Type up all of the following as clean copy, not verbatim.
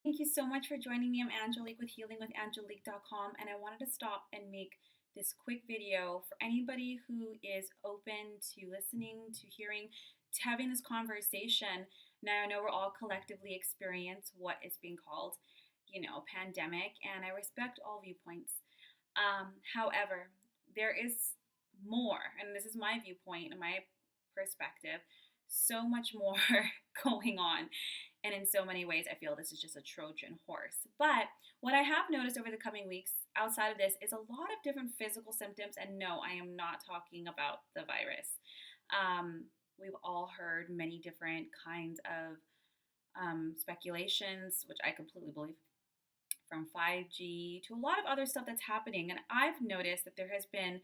Thank you so much for joining me. I'm Angelic with healingwithangelique.com, and I wanted to stop and make this quick video for anybody who is open to listening, to hearing, to having this conversation. Now, I know we're all collectively experience what is being called, pandemic, and I respect all viewpoints. However, there is more, and this is my viewpoint and my perspective, so much more going on. And in so many ways, I feel this is just a Trojan horse. But what I have noticed over the coming weeks, outside of this, is a lot of different physical symptoms. And no, I am not talking about the virus. Um, we've all heard many different kinds of speculations, which I completely believe, from 5G to a lot of other stuff that's happening. And I've noticed that there has been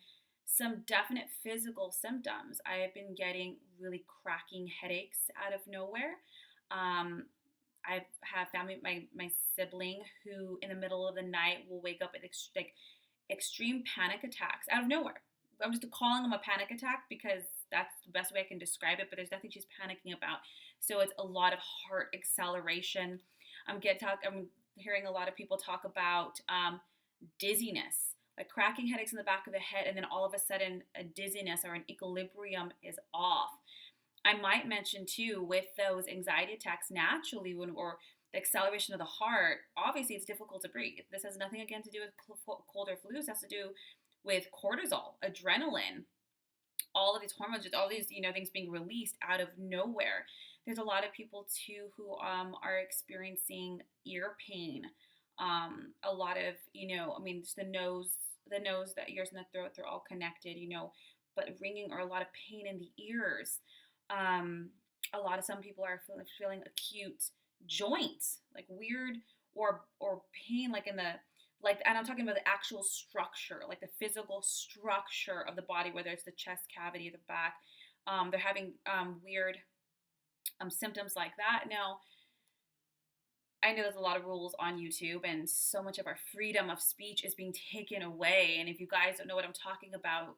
some definite physical symptoms. I have been getting really cracking headaches out of nowhere. Um, I have family, my sibling, who in the middle of the night will wake up with extreme panic attacks out of nowhere. I'm just calling them a panic attack because that's the best way I can describe it. But there's nothing she's panicking about. So it's a lot of heart acceleration. I'm hearing a lot of people talk about dizziness, like cracking headaches in the back of the head, and then all of a sudden a dizziness or an equilibrium is off. I might mention too, with those anxiety attacks, naturally, or the acceleration of the heart, obviously it's difficult to breathe. This has nothing again to do with cold or flu. This has to do with cortisol, adrenaline, all of these hormones, just all these things being released out of nowhere. There's a lot of people too who are experiencing ear pain. A lot of I mean, just the ears, and the throat, they're all connected. But ringing or a lot of pain in the ears. Um, some people are feeling acute joints, like weird or pain, like in the and I'm talking about the actual structure, like the physical structure of the body, whether it's the chest cavity or the back. They're having weird symptoms like that. Now, I know there's a lot of rules on YouTube, and so much of our freedom of speech is being taken away. And if you guys don't know what I'm talking about,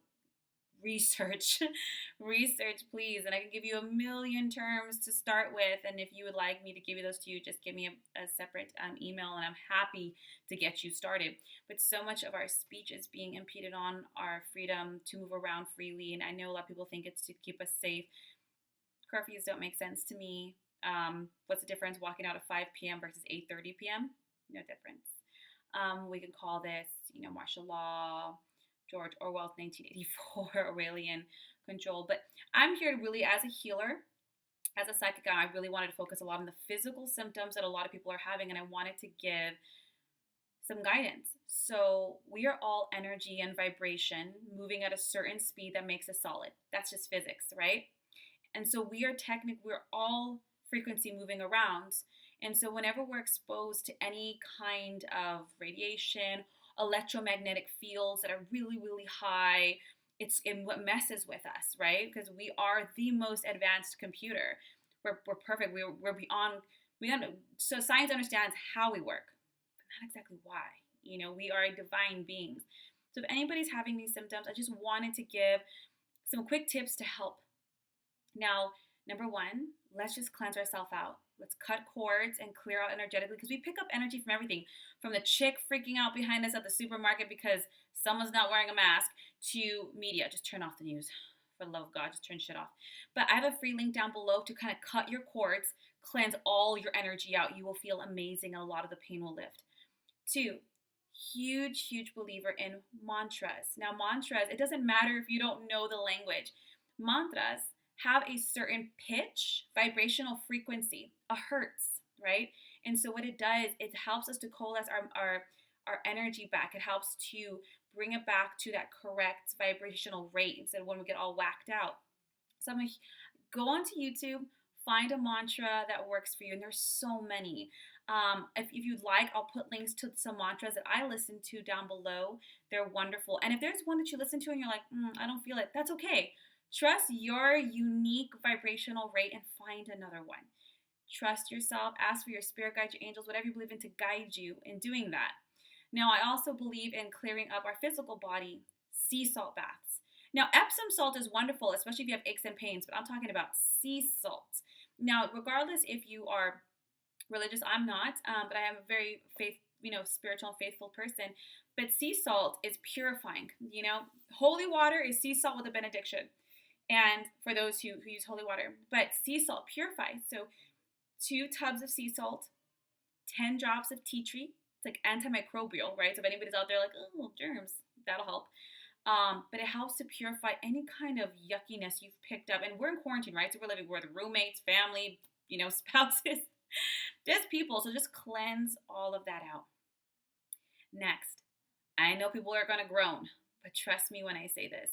research research, please. And I can give you a million terms to start with, and if you would like me to give you those to you, just give me a separate email, and I'm happy to get you started. But so much of our speech is being impeded on, our freedom to move around freely, and I know a lot of people think it's to keep us safe. Curfews don't make sense to me. What's the difference walking out at 5 p.m. versus 8:30 p.m.? No difference. We can call this martial law, George Orwell's 1984, Orwellian control. But I'm here really as a healer, as a psychic. I really wanted to focus a lot on the physical symptoms that a lot of people are having, and I wanted to give some guidance. So we are all energy and vibration moving at a certain speed that makes us solid. That's just physics, right? And so we're all frequency moving around. And so whenever we're exposed to any kind of radiation, electromagnetic fields that are really, really high, it's in what messes with us, right? Because we are the most advanced computer. We're perfect. We're beyond. So science understands how we work, but not exactly why. We are divine beings. So if anybody's having these symptoms, I just wanted to give some quick tips to help. Now, number one, let's just cleanse ourselves out. Let's cut cords and clear out energetically, because we pick up energy from everything, from the chick freaking out behind us at the supermarket because someone's not wearing a mask, to media. Just turn off the news. For the love of God, just turn shit off. But I have a free link down below to kind of cut your cords, cleanse all your energy out. You will feel amazing, and a lot of the pain will lift. Two, huge believer in mantras. Now, mantras, it doesn't matter if you don't know the language. Mantras have a certain pitch, vibrational frequency, a hertz, right? And so what it does, it helps us to coalesce our energy back. It helps to bring it back to that correct vibrational rate instead of when we get all whacked out. So I'm going to go onto YouTube, find a mantra that works for you, and there's so many. If you'd like, I'll put links to some mantras that I listen to down below. They're wonderful. And if there's one that you listen to and you're like, I don't feel it, that's okay. Trust your unique vibrational rate and find another one. Trust yourself. Ask for your spirit guide, your angels, whatever you believe in, to guide you in doing that. Now, I also believe in clearing up our physical body, sea salt baths. Now, Epsom salt is wonderful, especially if you have aches and pains, but I'm talking about sea salt. Now, regardless if you are religious. I'm not, but I am a very spiritual and faithful person. But sea salt is purifying. Holy water is sea salt with a benediction. And for those who use holy water, but sea salt purifies. So 2 tubs of sea salt, 10 drops of tea tree. It's like antimicrobial, right? So if anybody's out there like, oh, germs, that'll help. But it helps to purify any kind of yuckiness you've picked up. And we're in quarantine, right? So we're living with roommates, family, spouses, just people. So just cleanse all of that out. Next, I know people are going to groan, but trust me when I say this,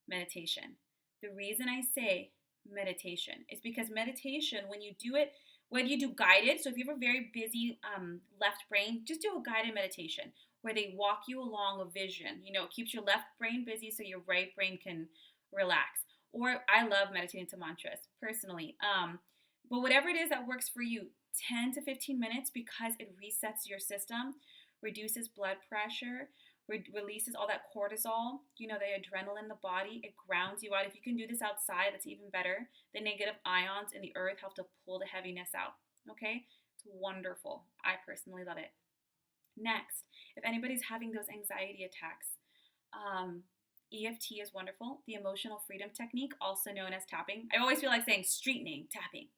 meditation. The reason I say meditation is because meditation, when you do it, whether you do guided, so if you have a very busy left brain, just do a guided meditation where they walk you along a vision. It keeps your left brain busy so your right brain can relax. Or I love meditating to mantras personally. But whatever it is that works for you, 10 to 15 minutes because it resets your system, reduces blood pressure, releases all that cortisol, the adrenaline in the body. It grounds you out. If you can do this outside, that's even better. The negative ions in the earth help to pull the heaviness out. Okay? It's wonderful. I personally love it. Next, if anybody's having those anxiety attacks, EFT is wonderful. The emotional freedom technique, also known as tapping. I always feel like saying street name, tapping.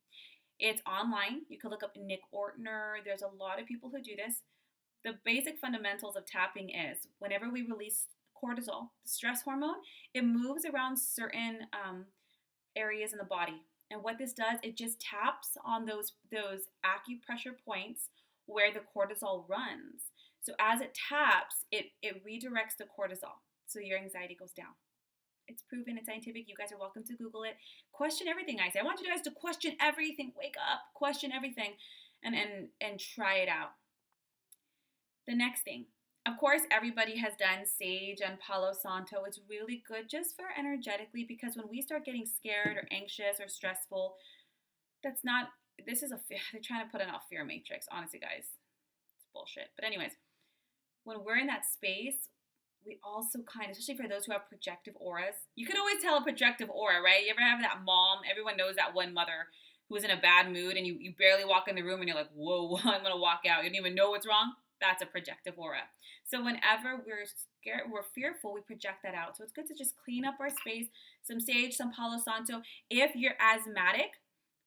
It's online. You can look up Nick Ortner. There's a lot of people who do this. The basic fundamentals of tapping is whenever we release cortisol, the stress hormone, it moves around certain areas in the body. And what this does, it just taps on those acupressure points where the cortisol runs. So as it taps, it redirects the cortisol. So your anxiety goes down. It's proven, it's scientific. You guys are welcome to Google it. Question everything I say. I want you guys to question everything. Wake up, question everything, and try it out. The next thing, of course, everybody has done sage and Palo Santo. It's really good just for energetically, because when we start getting scared or anxious or stressful, they're trying to put in a fear matrix. Honestly, guys, it's bullshit. But anyways, when we're in that space, we also especially for those who have projective auras, you can always tell a projective aura, right? You ever have that mom, everyone knows that one mother who's in a bad mood and you barely walk in the room and you're like, whoa, I'm going to walk out. You don't even know what's wrong. That's a projective aura. So whenever we're scared, we're fearful, we project that out. So it's good to just clean up our space, some sage, some Palo Santo. If you're asthmatic,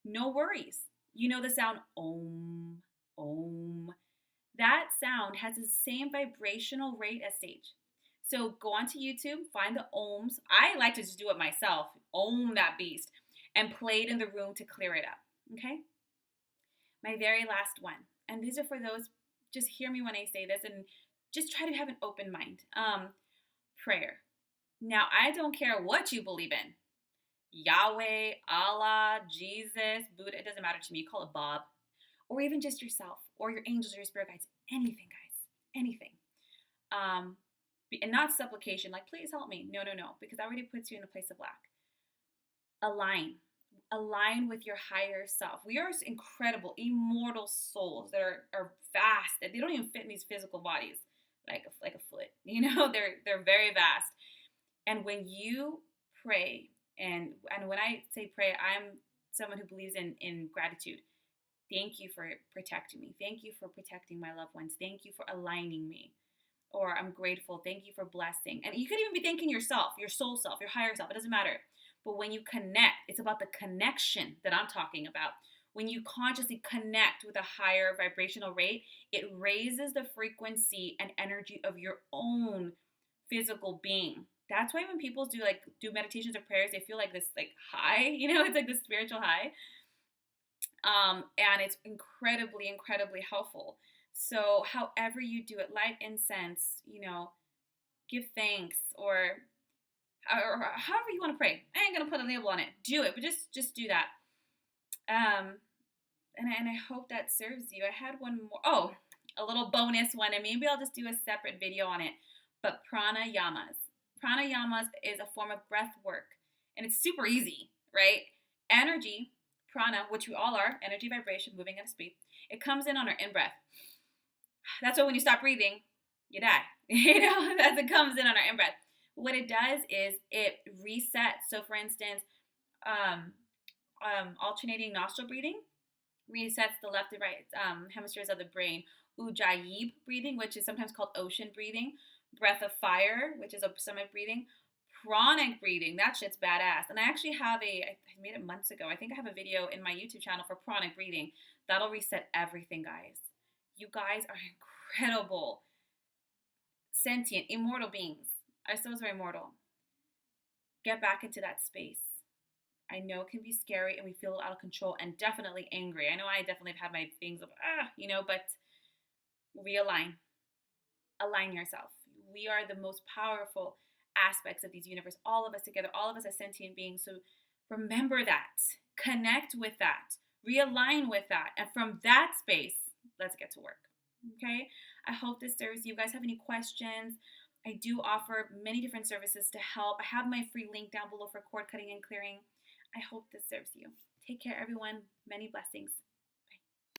no worries. You know the sound om, om. That sound has the same vibrational rate as sage. So go onto YouTube, find the ohms. I like to just do it myself, ohm that beast, and play it in the room to clear it up, okay? My very last one, and these are for those, just hear me when I say this, and just try to have an open mind. Prayer. Now, I don't care what you believe in. Yahweh, Allah, Jesus, Buddha, it doesn't matter to me. Call it Bob. Or even just yourself, or your angels or your spirit guides. Anything, guys. Anything. And not supplication, like, please help me. No, because that already puts you in a place of lack. Align with your higher self. We are incredible, immortal souls that are vast. They don't even fit in these physical bodies like a foot. They're very vast. And when you pray, and when I say pray, I'm someone who believes in gratitude. Thank you for protecting me. Thank you for protecting my loved ones. Thank you for aligning me. Or I'm grateful. Thank you for blessing. And you could even be thanking yourself, your soul self, your higher self. It doesn't matter. But when you connect, it's about the connection that I'm talking about. When you consciously connect with a higher vibrational rate, it raises the frequency and energy of your own physical being. That's why when people do meditations or prayers, they feel like this high, it's like this spiritual high. And it's incredibly, incredibly helpful. So however you do it, light incense, give thanks, or however you want to pray. I ain't gonna put a label on it. Do it, but just do that. And I hope that serves you. I had one more. Oh, a little bonus one, and maybe I'll just do a separate video on it. But pranayamas. Pranayamas is a form of breath work, and it's super easy, right? Energy, prana, which we all are, energy, vibration, moving at a speed. It comes in on our in-breath. That's why when you stop breathing, you die. As it comes in on our in-breath. What it does is it resets. So for instance, alternating nostril breathing resets the left and right hemispheres of the brain. Ujjayi breathing, which is sometimes called ocean breathing. Breath of fire, which is a stomach breathing. Pranic breathing, that shit's badass. And I actually have I made it months ago. I think I have a video in my YouTube channel for pranic breathing. That'll reset everything, guys. You guys are incredible, sentient, immortal beings. Our souls are immortal. Get back into that space. I know it can be scary and we feel out of control and definitely angry. I know I definitely have had my things of, but realign. Align yourself. We are the most powerful aspects of these universe, all of us together, all of us as sentient beings. So remember that, connect with that, realign with that. And from that space, let's get to work. Okay. I hope this serves you. You guys have any questions? I do offer many different services to help. I have my free link down below for cord cutting and clearing. I hope this serves you. Take care, everyone. Many blessings.